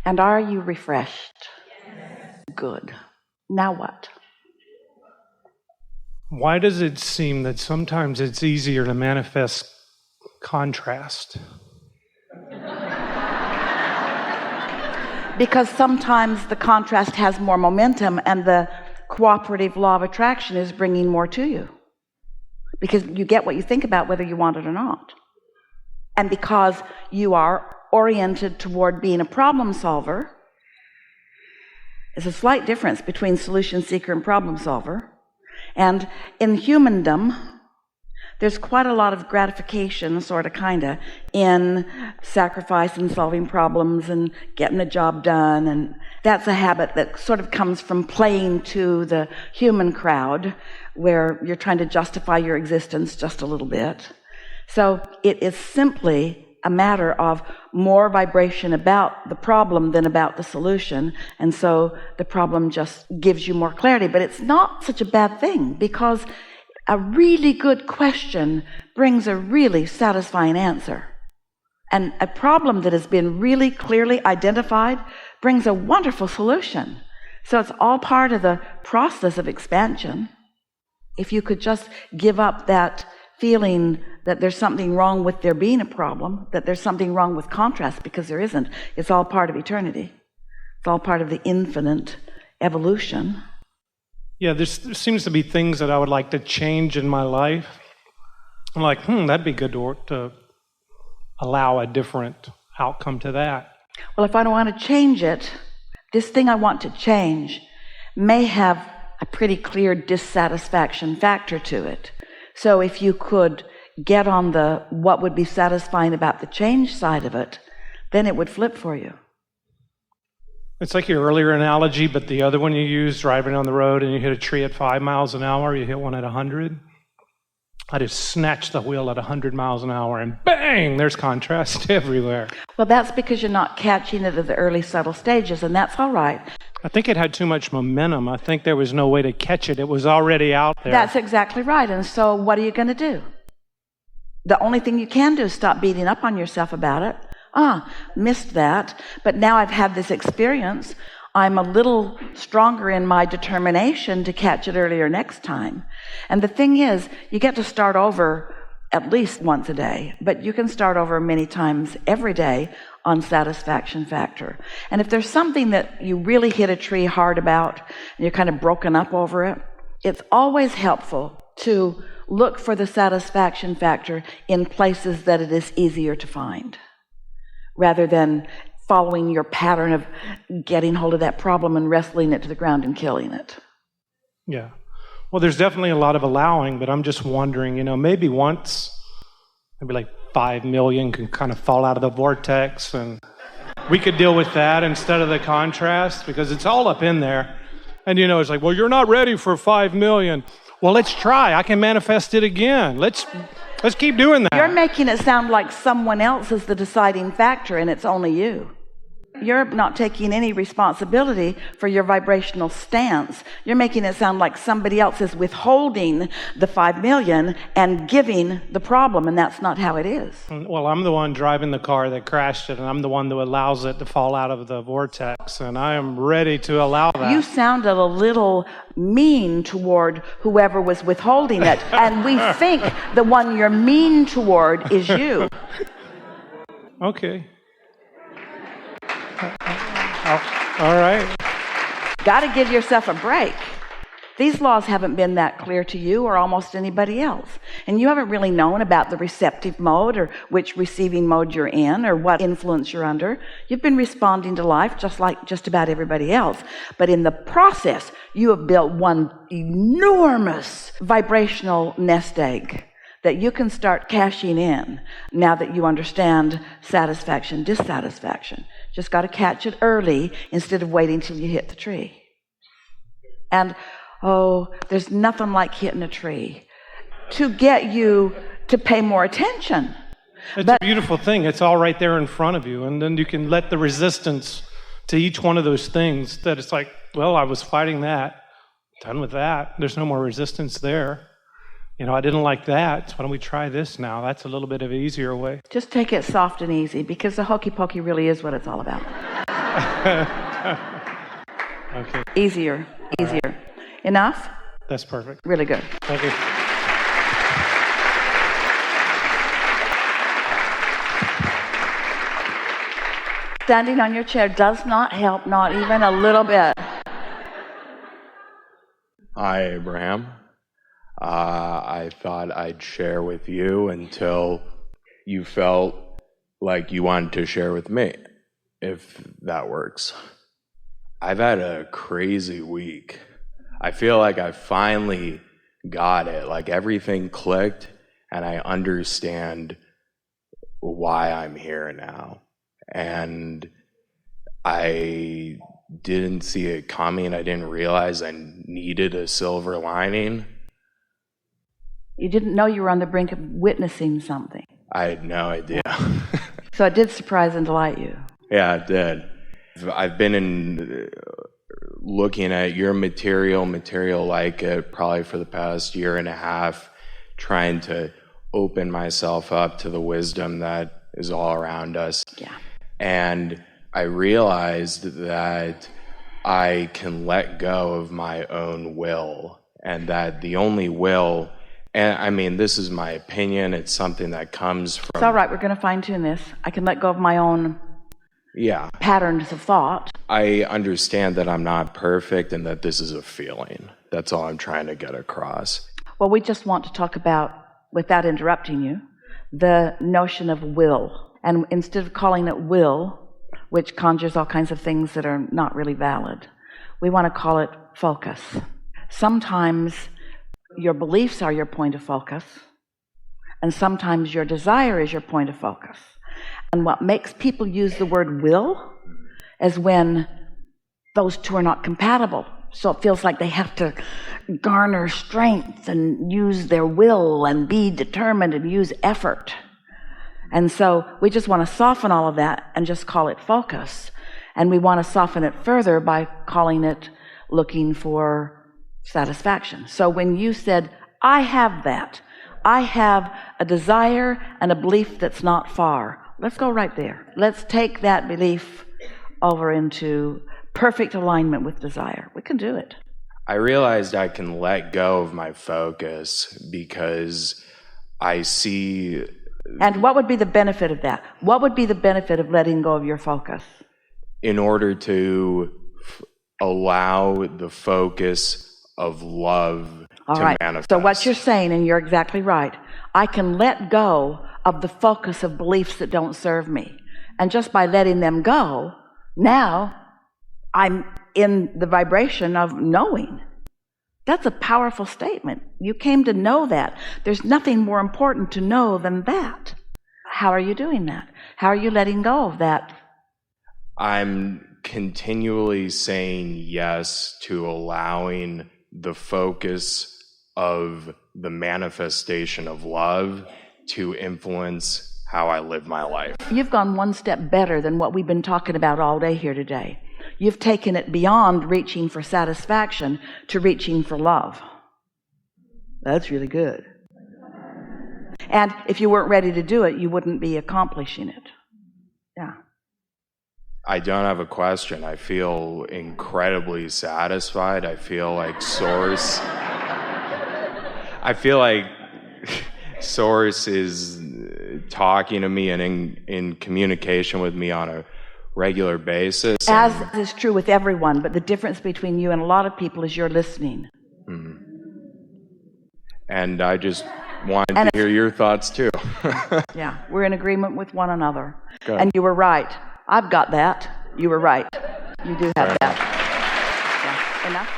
And are you refreshed? Yes. Good. Now what? Why does it seem that sometimes it's easier to manifest contrast? Because sometimes the contrast has more momentum and the cooperative law of attraction is bringing more to you. Because you get what you think about whether you want it or not. And because you are oriented toward being a problem solver, there's a slight difference between solution seeker and problem solver. And in humandom, there's quite a lot of gratification, sort of, kind of, in sacrifice and solving problems and getting the job done. And that's a habit that sort of comes from playing to the human crowd, where you're trying to justify your existence just a little bit. So it is simply a matter of more vibration about the problem than about the solution, and so the problem just gives you more clarity. But it's not such a bad thing, because a really good question brings a really satisfying answer, and a problem that has been really clearly identified brings a wonderful solution. So it's all part of the process of expansion. If you could just give up that feeling that there's something wrong with there being a problem, that there's something wrong with contrast, because there isn't. It's all part of eternity. It's all part of the infinite evolution. Yeah, there seems to be things that I would like to change in my life. I'm like, that'd be good to allow a different outcome to that. Well, if I don't want to change it, this thing I want to change may have a pretty clear dissatisfaction factor to it. So if you could get on the what would be satisfying about the change side of it, then it would flip for you. It's like your earlier analogy, but the other one you used, driving on the road and you hit a tree at 5 miles an hour, you hit one at 100. I just snatched the wheel at 100 miles an hour and bang, there's contrast everywhere. Well, that's because you're not catching it at the early subtle stages, and that's all right. I think it had too much momentum. I think there was no way to catch it. It was already out there. That's exactly right. And so what are you going to do? The only thing you can do is stop beating up on yourself about it. Missed that. But now I've had this experience. I'm a little stronger in my determination to catch it earlier next time. And the thing is, you get to start over at least once a day, but you can start over many times every day on satisfaction factor. And if there's something that you really hit a tree hard about and you're kind of broken up over it, it's always helpful to look for the satisfaction factor in places that it is easier to find, rather than following your pattern of getting hold of that problem and wrestling it to the ground and killing it. Yeah. Well, there's definitely a lot of allowing, but I'm just wondering, maybe once, maybe like 5 million can kind of fall out of the vortex, and we could deal with that instead of the contrast, because it's all up in there. And it's like, well, you're not ready for 5 million. Well, let's try. I can manifest it again. Let's keep doing that. You're making it sound like someone else is the deciding factor, and it's only you. You're not taking any responsibility for your vibrational stance. You're making it sound like somebody else is withholding the 5 million and giving the problem, and that's not how it is. Well, I'm the one driving the car that crashed it, and I'm the one that allows it to fall out of the vortex, and I am ready to allow that. You sounded a little mean toward whoever was withholding it, and we think the one you're mean toward is you. Okay. All right. Got to give yourself a break. These laws haven't been that clear to you or almost anybody else. And you haven't really known about the receptive mode or which receiving mode you're in or what influence you're under. You've been responding to life just like just about everybody else. But in the process, you have built one enormous vibrational nest egg that you can start cashing in now that you understand satisfaction, dissatisfaction. Just got to catch it early instead of waiting till you hit the tree. And there's nothing like hitting a tree to get you to pay more attention. It's a beautiful thing. It's all right there in front of you. And then you can let the resistance to each one of those things that it's like, well, I was fighting that. Done with that. There's no more resistance there. I didn't like that. So why don't we try this now? That's a little bit of an easier way. Just take it soft and easy, because the hokey pokey really is what it's all about. Okay. Easier. Enough? That's perfect. Really good. Thank you. Standing on your chair does not help, not even a little bit. Hi, Abraham. I thought I'd share with you until you felt like you wanted to share with me, if that works. I've had a crazy week. I feel like I finally got it, like everything clicked, and I understand why I'm here now. And I didn't see it coming. I didn't realize I needed a silver lining. You didn't know you were on the brink of witnessing something. I had no idea. So it did surprise and delight you. Yeah, it did. I've been looking at your material like it, probably for the past year and a half, trying to open myself up to the wisdom that is all around us. Yeah. And I realized that I can let go of my own will, and that the only will, and I mean, this is my opinion, it's something that comes from... It's all right, we're going to fine-tune this. I can let go of my own patterns of thought. I understand that I'm not perfect and that this is a feeling. That's all I'm trying to get across. Well, we just want to talk about, without interrupting you, the notion of will. And instead of calling it will, which conjures all kinds of things that are not really valid, we want to call it focus. Sometimes your beliefs are your point of focus, and sometimes your desire is your point of focus. And what makes people use the word will is when those two are not compatible. So it feels like they have to garner strength and use their will and be determined and use effort. And so we just want to soften all of that and just call it focus. And we want to soften it further by calling it looking for satisfaction. So when you said, I have that, I have a desire and a belief that's not far. Let's go right there. Let's take that belief over into perfect alignment with desire. We can do it. I realized I can let go of my focus because I see... And what would be the benefit of that? What would be the benefit of letting go of your focus? In order to allow the focus of love to manifest. So what you're saying, and you're exactly right, I can let go of the focus of beliefs that don't serve me. And just by letting them go, now I'm in the vibration of knowing. That's a powerful statement. You came to know that. There's nothing more important to know than that. How are you doing that? How are you letting go of that? I'm continually saying yes to allowing the focus of the manifestation of love to influence how I live my life. You've gone one step better than what we've been talking about all day here today. You've taken it beyond reaching for satisfaction to reaching for love. That's really good. And if you weren't ready to do it, you wouldn't be accomplishing it. Yeah. I don't have a question. I feel incredibly satisfied. I feel like Source... I feel like Source is talking to me and in communication with me on a regular basis. As is true with everyone, but the difference between you and a lot of people is you're listening. Mm-hmm. And I just wanted to hear your thoughts too. Yeah, we're in agreement with one another. Good. And you were right. I've got that. You were right. You do have that. Yeah. Enough?